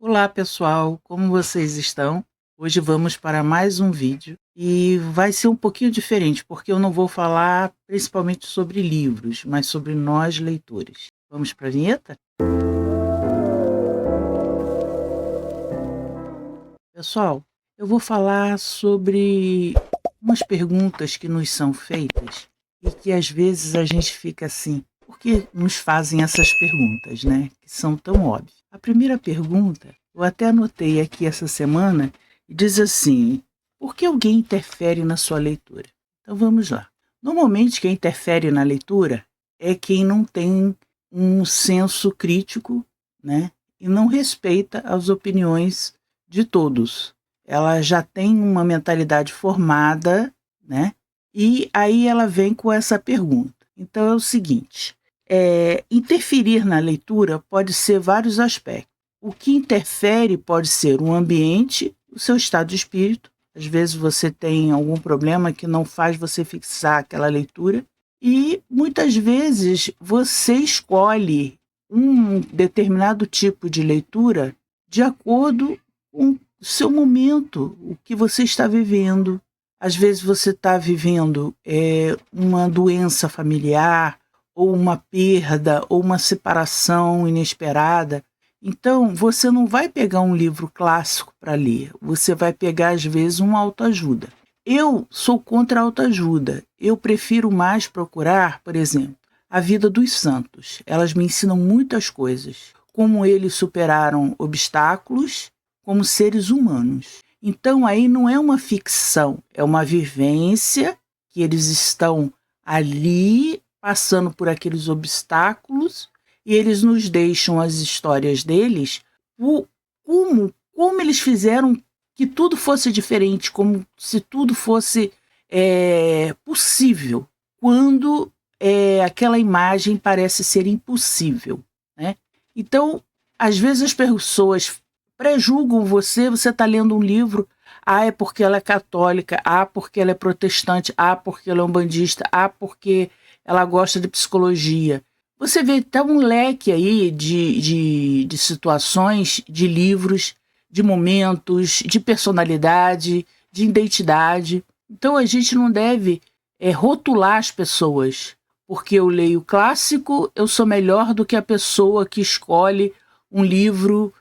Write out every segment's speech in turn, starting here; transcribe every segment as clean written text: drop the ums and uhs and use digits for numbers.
Olá pessoal, como vocês estão? Hoje vamos para mais um vídeo e vai ser um pouquinho diferente porque eu não vou falar principalmente sobre livros, mas sobre nós leitores. Vamos para a vinheta? Pessoal, eu vou falar sobre umas perguntas que nos são feitas e que às vezes a gente fica assim, por que nos fazem essas perguntas, né? Que são tão óbvias. A primeira pergunta, eu até anotei aqui essa semana, e diz assim: por que alguém interfere na sua leitura? Então vamos lá. Normalmente quem interfere na leitura é quem não tem um senso crítico, né? E não respeita as opiniões de todos. Ela já tem uma mentalidade formada, né? E aí ela vem com essa pergunta. Então é o seguinte: interferir na leitura pode ser vários aspectos. O que interfere pode ser o ambiente, o seu estado de espírito. Às vezes você tem algum problema que não faz você fixar aquela leitura. E muitas vezes você escolhe um determinado tipo de leitura de acordo com o seu momento, o que você está vivendo. Às vezes você está vivendo uma doença familiar, ou uma perda, ou uma separação inesperada. Então, você não vai pegar um livro clássico para ler, você vai pegar, às vezes, uma autoajuda. Eu sou contra a autoajuda. Eu prefiro mais procurar, por exemplo, a vida dos santos. Elas me ensinam muitas coisas, como eles superaram obstáculos como seres humanos. Então, aí não é uma ficção, é uma vivência que eles estão ali passando por aqueles obstáculos e eles nos deixam as histórias deles como eles fizeram que tudo fosse diferente, como se tudo fosse possível, quando aquela imagem parece ser impossível, né? Então, às vezes as pessoas prejulgam você está lendo um livro, é porque ela é católica, porque ela é protestante, porque ela é umbandista, porque ela gosta de psicologia. Você vê, tá um leque aí de situações, de livros, de momentos, de personalidade, de identidade. Então a gente não deve rotular as pessoas. Porque eu leio clássico, eu sou melhor do que a pessoa que escolhe um livro,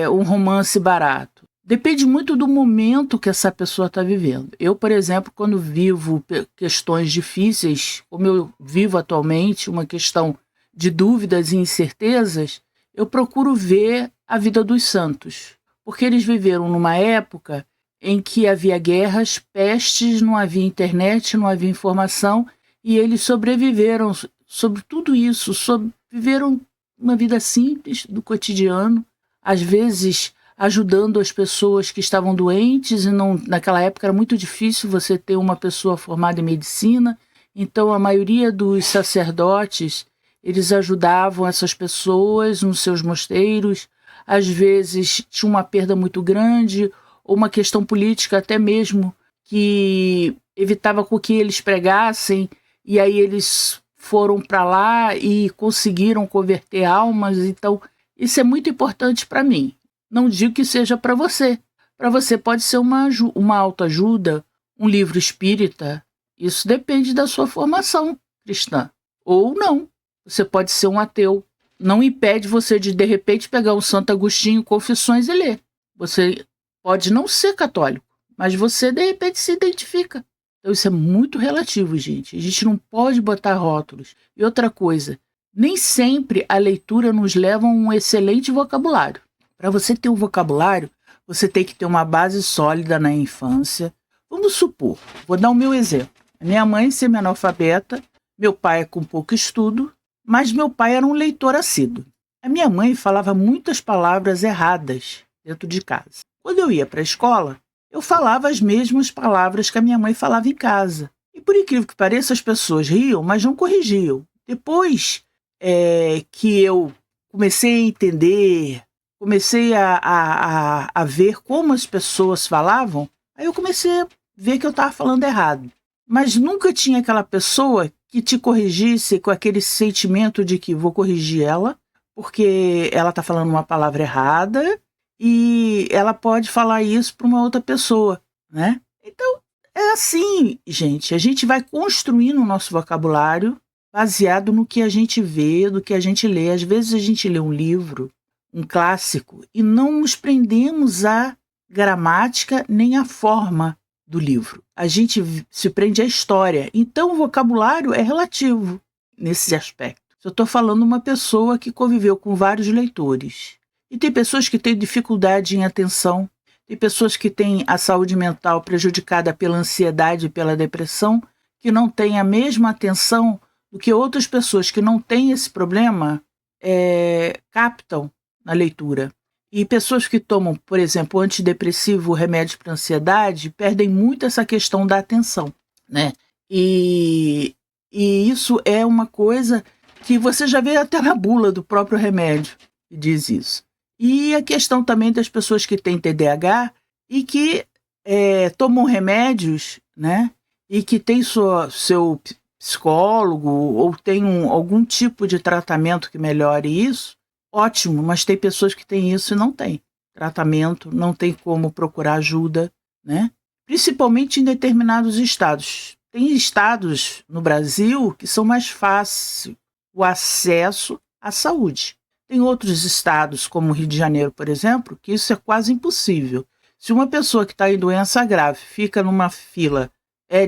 um romance barato. Depende muito do momento que essa pessoa está vivendo. Eu, por exemplo, quando vivo questões difíceis, como eu vivo atualmente, uma questão de dúvidas e incertezas, eu procuro ver a vida dos santos. Porque eles viveram numa época em que havia guerras, pestes, não havia internet, não havia informação, e eles sobreviveram sobre tudo isso, viveram uma vida simples do cotidiano, às vezes ajudando as pessoas que estavam doentes, e não, naquela época era muito difícil você ter uma pessoa formada em medicina, então a maioria dos sacerdotes, eles ajudavam essas pessoas nos seus mosteiros, às vezes tinha uma perda muito grande, ou uma questão política até mesmo, que evitava com que eles pregassem, e aí eles foram para lá e conseguiram converter almas. Então isso é muito importante para mim. Não digo que seja para você. Para você pode ser uma autoajuda, um livro espírita. Isso depende da sua formação cristã. Ou não. Você pode ser um ateu. Não impede você de repente, pegar um Santo Agostinho, Confissões e ler. Você pode não ser católico, mas você, de repente, se identifica. Então isso é muito relativo, gente. A gente não pode botar rótulos. E outra coisa, nem sempre a leitura nos leva a um excelente vocabulário. Para você ter um vocabulário, você tem que ter uma base sólida na infância. Vamos supor, vou dar o meu exemplo. A minha mãe semi-analfabeta, meu pai com pouco estudo, mas meu pai era um leitor assíduo. A minha mãe falava muitas palavras erradas dentro de casa. Quando eu ia para a escola, eu falava as mesmas palavras que a minha mãe falava em casa. E por incrível que pareça, as pessoas riam, mas não corrigiam. Depois que eu comecei a entender, comecei a ver como as pessoas falavam, aí eu comecei a ver que eu estava falando errado. Mas nunca tinha aquela pessoa que te corrigisse com aquele sentimento de que vou corrigir ela, porque ela está falando uma palavra errada, e ela pode falar isso para uma outra pessoa, né? Então, é assim, gente, a gente vai construindo o nosso vocabulário baseado no que a gente vê, do que a gente lê. Às vezes a gente lê um livro, um clássico, e não nos prendemos à gramática nem à forma do livro. A gente se prende à história. Então, o vocabulário é relativo nesse aspecto. Eu estou falando uma pessoa que conviveu com vários leitores. E tem pessoas que têm dificuldade em atenção, tem pessoas que têm a saúde mental prejudicada pela ansiedade e pela depressão, que não têm a mesma atenção do que outras pessoas que não têm esse problema captam na leitura. E pessoas que tomam, por exemplo, antidepressivo, remédio para ansiedade, perdem muito essa questão da atenção, né? E isso é uma coisa que você já vê até na bula do próprio remédio, que diz isso. E a questão também das pessoas que têm TDAH e que tomam remédios, né? E que tem seu psicólogo ou tem algum tipo de tratamento que melhore isso, ótimo, mas tem pessoas que têm isso e não tem tratamento, não tem como procurar ajuda, né? Principalmente em determinados estados. Tem estados no Brasil que são mais fáceis o acesso à saúde. Tem outros estados, como o Rio de Janeiro, por exemplo, que isso é quase impossível. Se uma pessoa que está em doença grave fica numa fila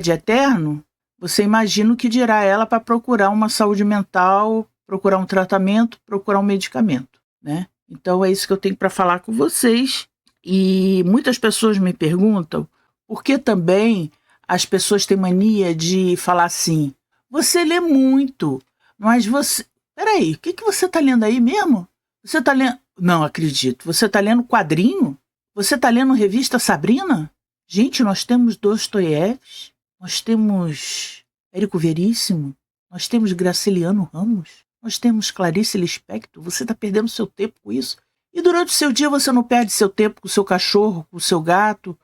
de eterno, você imagina o que dirá ela para procurar uma saúde mental, procurar um tratamento, procurar um medicamento, né? Então é isso que eu tenho para falar com vocês. E muitas pessoas me perguntam por que também as pessoas têm mania de falar assim: você lê muito, mas você... Peraí, o que você está lendo aí mesmo? Você está lendo... Não acredito. Você está lendo quadrinho? Você está lendo revista Sabrina? Gente, nós temos Dostoiévski, nós temos Érico Veríssimo, nós temos Graciliano Ramos, nós temos Clarice Lispector. Você está perdendo seu tempo com isso? E durante o seu dia você não perde seu tempo com o seu cachorro, com o seu gato,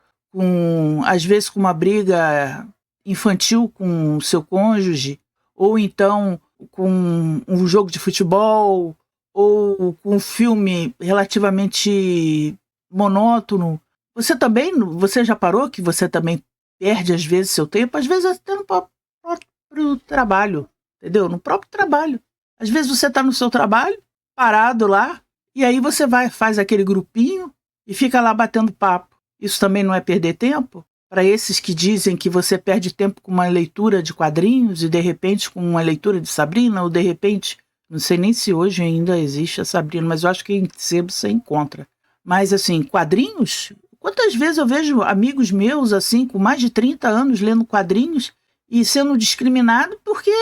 às vezes com uma briga infantil com o seu cônjuge, ou então com um jogo de futebol, ou com um filme relativamente monótono. Você já parou que você também perde às vezes seu tempo? Às vezes até no próprio trabalho, entendeu? No próprio trabalho. Às vezes você está no seu trabalho, parado lá, e aí você faz aquele grupinho e fica lá batendo papo. Isso também não é perder tempo? Para esses que dizem que você perde tempo com uma leitura de quadrinhos e de repente com uma leitura de Sabrina, ou de repente, não sei nem se hoje ainda existe a Sabrina, mas eu acho que em sebo você encontra. Mas assim, quadrinhos? Quantas vezes eu vejo amigos meus assim, com mais de 30 anos lendo quadrinhos e sendo discriminado porque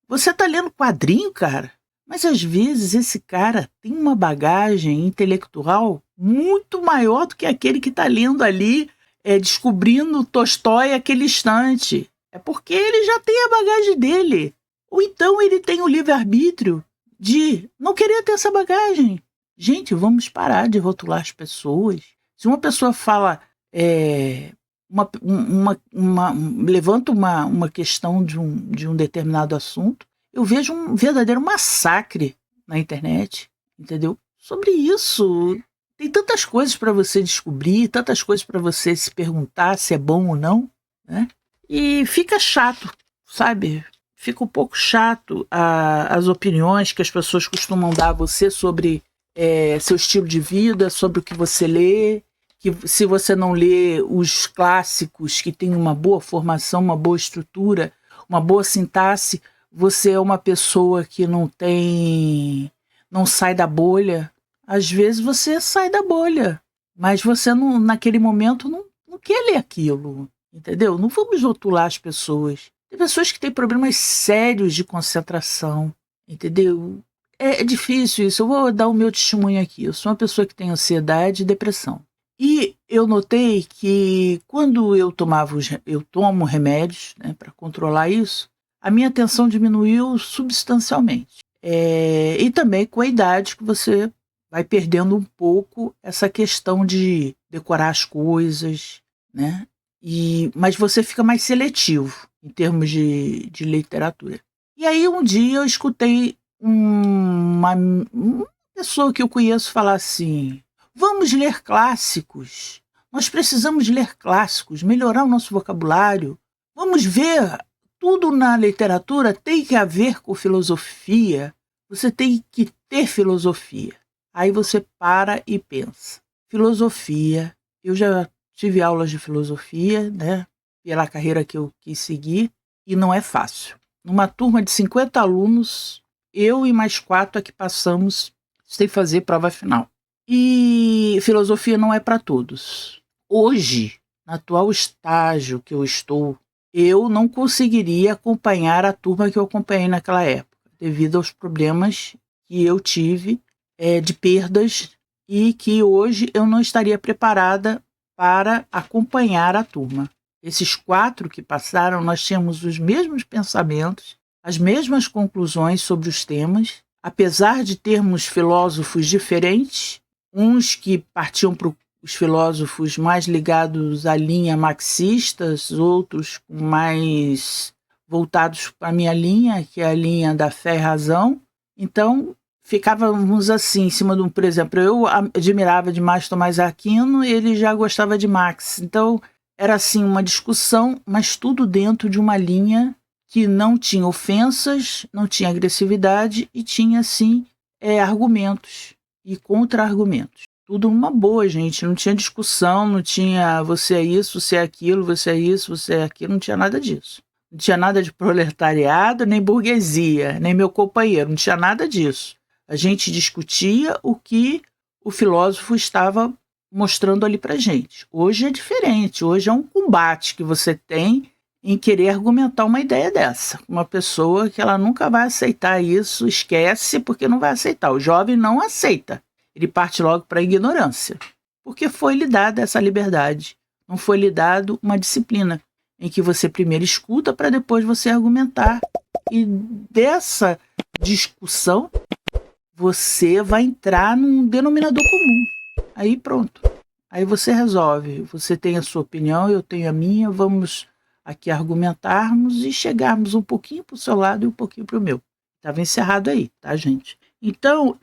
você tá lendo quadrinho, cara? Mas às vezes esse cara tem uma bagagem intelectual muito maior do que aquele que está lendo ali, descobrindo Tolstói aquele instante. É porque ele já tem a bagagem dele. Ou então ele tem o livre-arbítrio de não querer ter essa bagagem. Gente, vamos parar de rotular as pessoas. Se uma pessoa fala, levanta uma questão de um determinado assunto, eu vejo um verdadeiro massacre na internet, entendeu? Sobre isso. Tem tantas coisas para você descobrir, tantas coisas para você se perguntar se é bom ou não, né? E fica chato, sabe? Fica um pouco chato as opiniões que as pessoas costumam dar a você sobre seu estilo de vida, sobre o que você lê, que se você não lê os clássicos que têm uma boa formação, uma boa estrutura, uma boa sintaxe, você é uma pessoa que não sai da bolha. Às vezes você sai da bolha, mas você não, naquele momento não quer ler aquilo, entendeu? Não vamos rotular as pessoas. Tem pessoas que têm problemas sérios de concentração, entendeu? É difícil isso. Eu vou dar o meu testemunho aqui. Eu sou uma pessoa que tem ansiedade e depressão. E eu notei que quando eu tomo remédios, né, para controlar isso, a minha atenção diminuiu substancialmente. E também com a idade que você vai perdendo um pouco essa questão de decorar as coisas, né? Mas você fica mais seletivo em termos de literatura. E aí um dia eu escutei uma pessoa que eu conheço falar assim: vamos ler clássicos. Nós precisamos ler clássicos, melhorar o nosso vocabulário. Vamos ver, tudo na literatura tem que haver com filosofia. Você tem que ter filosofia. Aí você para e pensa. Filosofia, eu já tive aulas de filosofia, né? Pela carreira que eu quis seguir, e não é fácil. Numa turma de 50 alunos, eu e mais 4 é que passamos sem fazer prova final. E filosofia não é para todos. Hoje, no atual estágio que eu estou, eu não conseguiria acompanhar a turma que eu acompanhei naquela época, devido aos problemas que eu tive de perdas e que hoje eu não estaria preparada para acompanhar a turma. Esses 4 que passaram, nós tínhamos os mesmos pensamentos, as mesmas conclusões sobre os temas, apesar de termos filósofos diferentes, uns que partiam para os filósofos mais ligados à linha marxistas, outros mais voltados para a minha linha, que é a linha da fé e razão. Então, ficávamos assim, em cima de um, por exemplo, eu admirava demais Tomás Aquino, ele já gostava de Marx. Então, era assim uma discussão, mas tudo dentro de uma linha que não tinha ofensas, não tinha agressividade e tinha, sim, argumentos e contra-argumentos. Tudo uma boa, gente. Não tinha discussão, não tinha você é isso, você é aquilo, você é isso, você é aquilo, não tinha nada disso. Não tinha nada de proletariado, nem burguesia, nem meu companheiro, não tinha nada disso. A gente discutia o que o filósofo estava mostrando ali pra gente. Hoje é diferente, hoje é um combate que você tem em querer argumentar uma ideia dessa. Uma pessoa que ela nunca vai aceitar isso, esquece porque não vai aceitar. O jovem não aceita. Ele parte logo para a ignorância, porque foi lhe dada essa liberdade. Não foi lhe dado uma disciplina em que você primeiro escuta para depois você argumentar. E dessa discussão você vai entrar num denominador comum. Aí pronto. Aí você resolve. Você tem a sua opinião, eu tenho a minha, vamos aqui argumentarmos e chegarmos um pouquinho para o seu lado e um pouquinho para o meu. Estava encerrado aí, tá, gente? Então,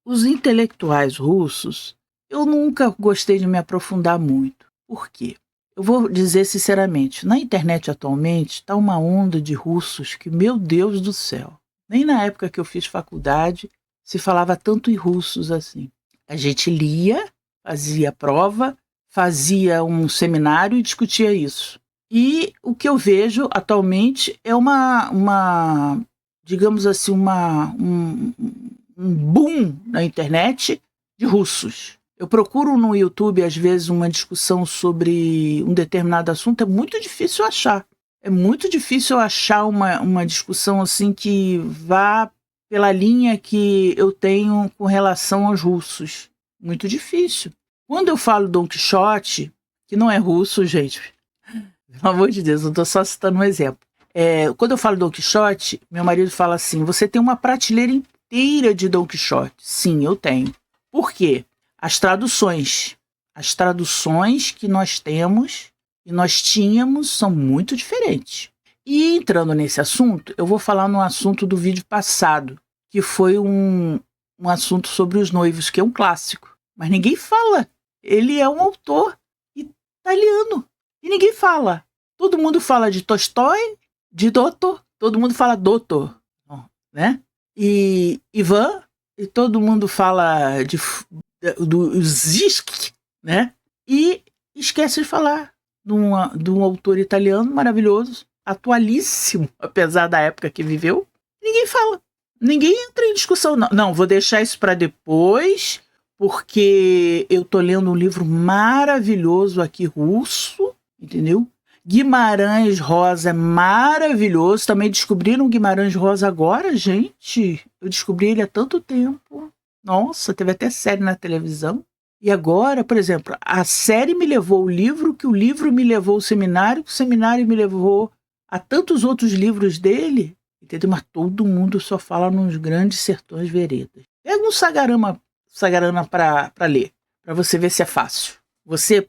os intelectuais russos, eu nunca gostei de me aprofundar muito. Por quê? Eu vou dizer sinceramente, na internet atualmente está uma onda de russos que, meu Deus do céu, nem na época que eu fiz faculdade se falava tanto em russos assim. A gente lia, fazia prova, fazia um seminário e discutia isso. E o que eu vejo atualmente é digamos assim, um boom na internet de russos. Eu procuro no YouTube, às vezes, uma discussão sobre um determinado assunto, é muito difícil achar. É muito difícil achar uma discussão assim que vá pela linha que eu tenho com relação aos russos. Muito difícil. Quando eu falo Dom Quixote, que não é russo, gente, pelo amor de Deus, eu estou só citando um exemplo. Quando eu falo Dom Quixote, meu marido fala assim, você tem uma prateleira inteira de Dom Quixote. Sim, eu tenho. Por quê? As traduções que nós temos e nós tínhamos são muito diferentes. E entrando nesse assunto, eu vou falar no assunto do vídeo passado, que foi um assunto sobre os noivos, que é um clássico. Mas ninguém fala. Ele é um autor italiano. E ninguém fala. Todo mundo fala de Tolstói, de Doutor. Todo mundo fala Doutor, né? E Ivan, e todo mundo fala do Zisk, né? E esquece de falar de um autor italiano maravilhoso, atualíssimo, apesar da época que viveu. Ninguém fala. Ninguém entra em discussão. Não, vou deixar isso para depois, porque eu tô lendo um livro maravilhoso aqui, russo, entendeu? Guimarães Rosa é maravilhoso. Também descobriram Guimarães Rosa agora, gente. Eu descobri ele há tanto tempo. Nossa, teve até série na televisão. E agora, por exemplo, a série me levou ao livro, que o livro me levou ao seminário, que o seminário me levou a tantos outros livros dele, entendeu? Mas todo mundo só fala nos Grandes Sertões Veredas. Pega um Sagarana para ler, para você ver se é fácil. Você,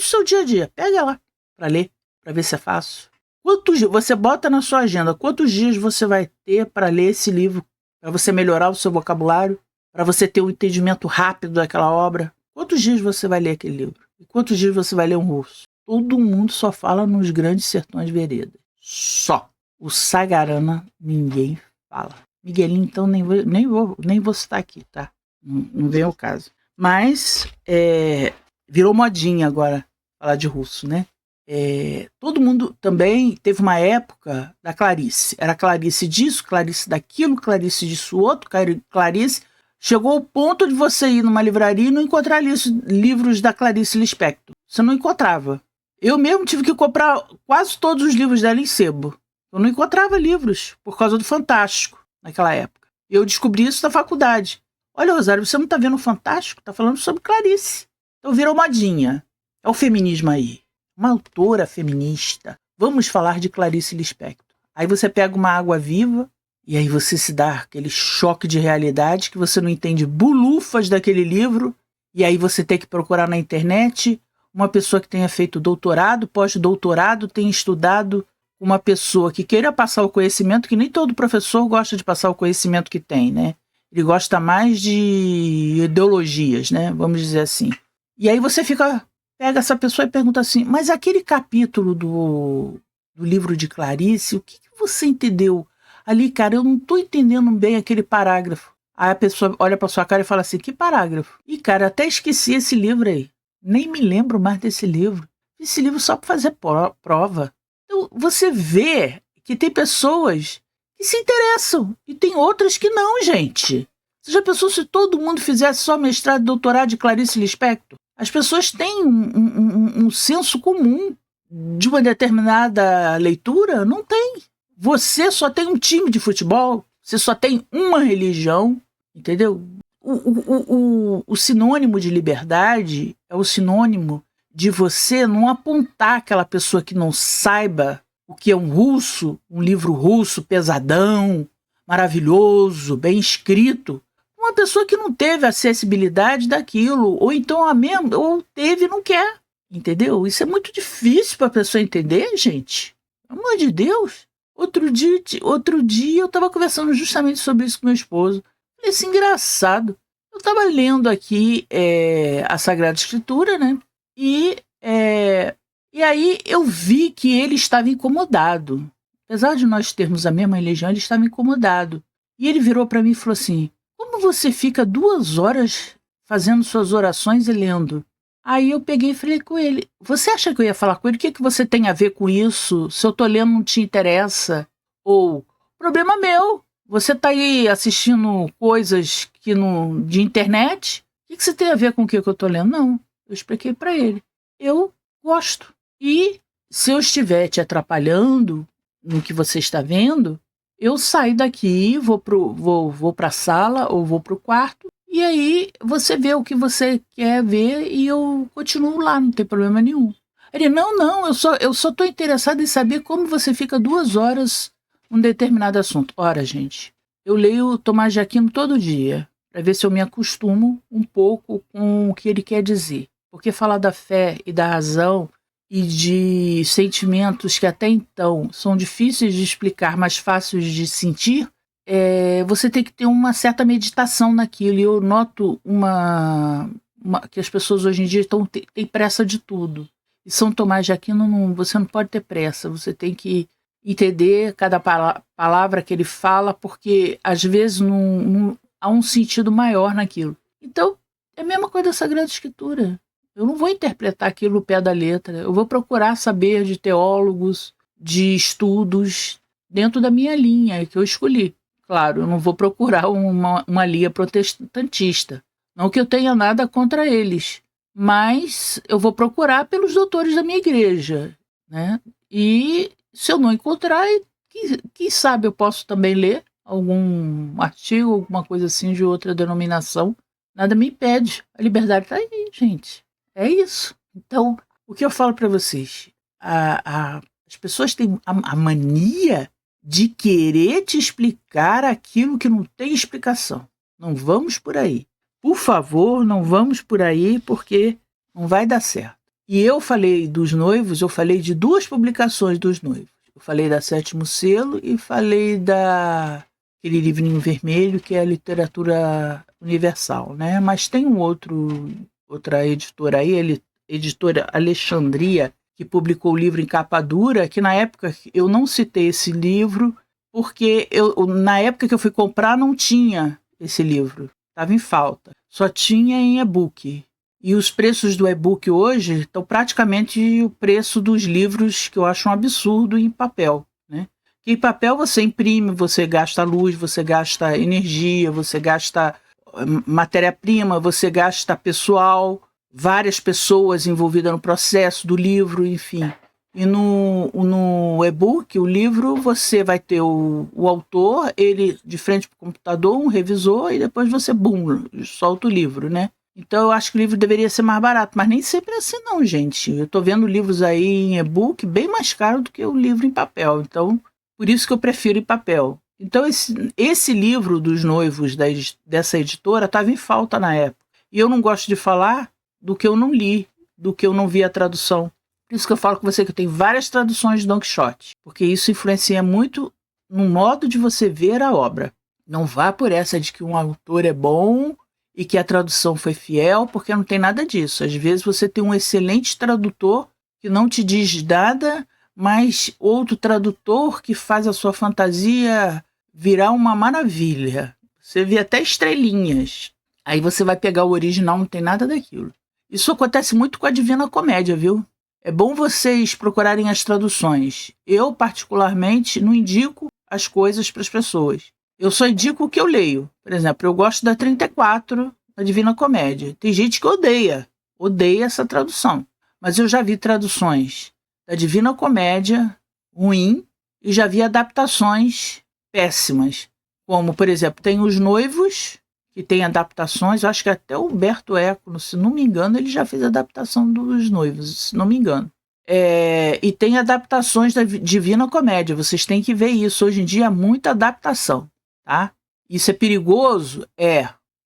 seu dia a dia, pega lá para ler, para ver se é fácil. Você bota na sua agenda, quantos dias você vai ter para ler esse livro, para você melhorar o seu vocabulário, para você ter um entendimento rápido daquela obra. Quantos dias você vai ler aquele livro? E quantos dias você vai ler um russo? Todo mundo só fala nos Grandes Sertões Veredas. Só. O Sagarana ninguém fala. Miguelinho, então, nem vou citar aqui, tá? Não vem ao caso. Mas virou modinha agora falar de russo, né? Todo mundo também teve uma época da Clarice. Era Clarice disso, Clarice daquilo, Clarice disso outro, Clarice. Chegou ao ponto de você ir numa livraria e não encontrar livros da Clarice Lispector. Você não encontrava. Eu mesmo tive que comprar quase todos os livros dela em sebo. Eu não encontrava livros por causa do Fantástico naquela época. Eu descobri isso na faculdade. Olha, Rosário, você não está vendo o Fantástico? Está falando sobre Clarice. Então virou modinha. É o feminismo aí. Uma autora feminista. Vamos falar de Clarice Lispector. Aí você pega uma Água Viva e aí você se dá aquele choque de realidade que você não entende bulufas daquele livro e aí você tem que procurar na internet uma pessoa que tenha feito doutorado, pós-doutorado, tenha estudado uma pessoa que queira passar o conhecimento, que nem todo professor gosta de passar o conhecimento que tem, né? Ele gosta mais de ideologias, né? Vamos dizer assim. E aí você pega essa pessoa e pergunta assim, mas aquele capítulo do livro de Clarice, o que você entendeu? Ali, cara, eu não tô entendendo bem aquele parágrafo. Aí a pessoa olha pra sua cara e fala assim, que parágrafo? Ih, cara, até esqueci esse livro aí. Nem me lembro mais desse livro. Esse livro só para fazer prova. Então, você vê que tem pessoas que se interessam e tem outras que não, gente. Você já pensou se todo mundo fizesse só mestrado e doutorado de Clarice Lispector? As pessoas têm um senso comum de uma determinada leitura? Não tem. Você só tem um time de futebol, você só tem uma religião, entendeu? O sinônimo de liberdade é o sinônimo de você não apontar aquela pessoa que não saiba o que é um livro russo pesadão, maravilhoso, bem escrito, uma pessoa que não teve acessibilidade daquilo, ou então ou teve e não quer, entendeu? Isso é muito difícil para a pessoa entender, gente. Pelo amor de Deus. Outro dia eu estava conversando justamente sobre isso com meu esposo. Falei assim, engraçado. Eu estava lendo aqui a Sagrada Escritura, né? E aí eu vi que ele estava incomodado. Apesar de nós termos a mesma religião, ele estava incomodado. E ele virou para mim e falou assim, como você fica 2 horas fazendo suas orações e lendo? Aí eu peguei e falei com ele, você acha que eu ia falar com ele? O que você tem a ver com isso? Se eu tô lendo não te interessa? Ou, problema meu, você tá aí assistindo coisas de internet? O que você tem a ver com o que eu tô lendo? Não, eu expliquei para ele. Eu gosto. E se eu estiver te atrapalhando no que você está vendo, eu saio daqui, vou para a sala ou vou para o quarto, e aí você vê o que você quer ver e eu continuo lá, não tem problema nenhum. Ele, não, eu só estou interessado em saber como você fica 2 horas num determinado assunto. Ora, gente, eu leio Tomás de Aquino todo dia, para ver se eu me acostumo um pouco com o que ele quer dizer. Porque falar da fé e da razão e de sentimentos que até então são difíceis de explicar, mas fáceis de sentir, você tem que ter uma certa meditação naquilo. E eu noto que as pessoas hoje em dia têm pressa de tudo. E São Tomás de Aquino, você não pode ter pressa, você tem que entender cada palavra que ele fala, porque às vezes há um sentido maior naquilo. Então, é a mesma coisa da Sagrada Escritura. Eu não vou interpretar aquilo no pé da letra. Eu vou procurar saber de teólogos, de estudos, dentro da minha linha que eu escolhi. Claro, eu não vou procurar uma linha protestantista. Não que eu tenha nada contra eles, mas eu vou procurar pelos doutores da minha igreja, né? E se eu não encontrar, quem sabe eu posso também ler algum artigo, alguma coisa assim de outra denominação. Nada me impede. A liberdade está aí, gente. É isso. Então, o que eu falo para vocês? As pessoas têm a mania de querer te explicar aquilo que não tem explicação. Não vamos por aí. Por favor, não vamos por aí, porque não vai dar certo. E eu falei dos noivos, eu falei de 2 publicações dos noivos. Eu falei da Sétimo Selo e falei da aquele livrinho vermelho que é a literatura universal, né? Mas tem outra editora aí, editora Alexandria, que publicou o livro em capa dura, que na época eu não citei esse livro, porque na época que eu fui comprar não tinha esse livro, estava em falta, só tinha em e-book. E os preços do e-book hoje estão praticamente o preço dos livros, que eu acho um absurdo, em papel, né? Que em papel você imprime, você gasta luz, você gasta energia, você gasta matéria-prima, você gasta pessoal, várias pessoas envolvidas no processo do livro, enfim. E no e-book, o livro, você vai ter o autor, ele de frente para o computador, um revisor, e depois você, bum, solta o livro, né? Então eu acho que o livro deveria ser mais barato, mas nem sempre é assim não, gente. Eu estou vendo livros aí em e-book bem mais caro do que o livro em papel. Então, por isso que eu prefiro em papel. Então esse livro dos noivos dessa editora estava em falta na época. E eu não gosto de falar do que eu não li, do que eu não vi a tradução. Por isso que eu falo com você que eu tenho várias traduções de Don Quixote, porque isso influencia muito no modo de você ver a obra. Não vá por essa de que um autor é bom e que a tradução foi fiel, porque não tem nada disso. Às vezes você tem um excelente tradutor que não te diz nada, mas outro tradutor que faz a sua fantasia virar uma maravilha. Você vê até estrelinhas. Aí você vai pegar o original, não tem nada daquilo. Isso acontece muito com a Divina Comédia, viu? É bom vocês procurarem as traduções. Eu, particularmente, não indico as coisas para as pessoas. Eu só indico o que eu leio. Por exemplo, eu gosto da 34, da Divina Comédia. Tem gente que odeia essa tradução. Mas eu já vi traduções da Divina Comédia ruim e já vi adaptações péssimas. Como, por exemplo, tem Os Noivos, que tem adaptações. Eu acho que até o Humberto Eco, se não me engano, ele já fez adaptação dos Noivos, se não me engano. E tem adaptações da Divina Comédia. Vocês têm que ver isso. Hoje em dia há muita adaptação. Tá? Isso é perigoso?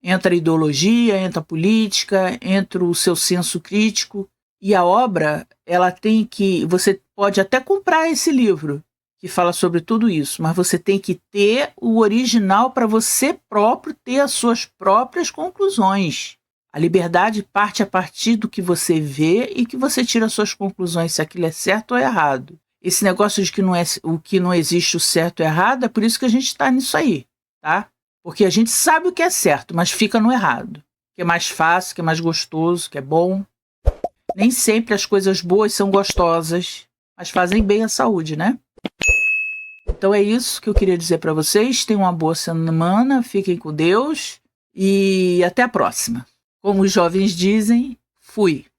Entra a ideologia, entra a política, entra o seu senso crítico. E a obra, ela tem que... Você pode até comprar esse livro que fala sobre tudo isso, mas você tem que ter o original para você próprio ter as suas próprias conclusões. A liberdade parte a partir do que você vê e que você tira as suas conclusões, se aquilo é certo ou errado. Esse negócio de que o que não existe o certo e errado, é por isso que a gente está nisso aí. Tá? Porque a gente sabe o que é certo, mas fica no errado. Que é mais fácil, que é mais gostoso, que é bom. Nem sempre as coisas boas são gostosas, mas fazem bem à saúde, né? Então é isso que eu queria dizer para vocês. Tenham uma boa semana, fiquem com Deus e até a próxima. Como os jovens dizem, fui.